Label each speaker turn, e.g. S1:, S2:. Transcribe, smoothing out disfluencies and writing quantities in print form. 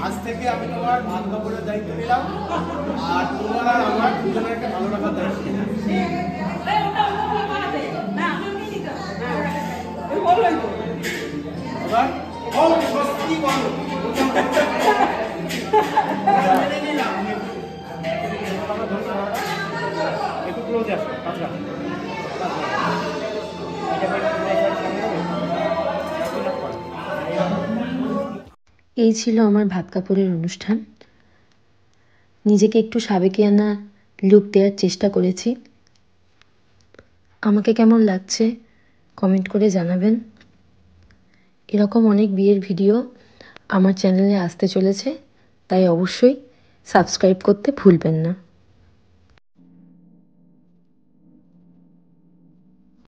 S1: आज থেকে আমি তোমার ভাত কাপড়ের দায়িত্ব নিলাম আর তোমার আর আমার দুজনের একটা ভালো রাখার দায়িত্ব একটু ক্লোজে আসো আচ্ছা
S2: এই ছিল আমার ভাত কাপড়ের অনুষ্ঠান। নিজেকে একটু সাবেকিয়ানা লুক দেওয়ার চেষ্টা করেছি। আমাকে কেমন লাগছে কমেন্ট করে জানাবেন। এরকম অনেক বিয়ের ভিডিও আমার চ্যানেলে আসতে চলেছে, তাই অবশ্যই সাবস্ক্রাইব করতে ভুলবেন না।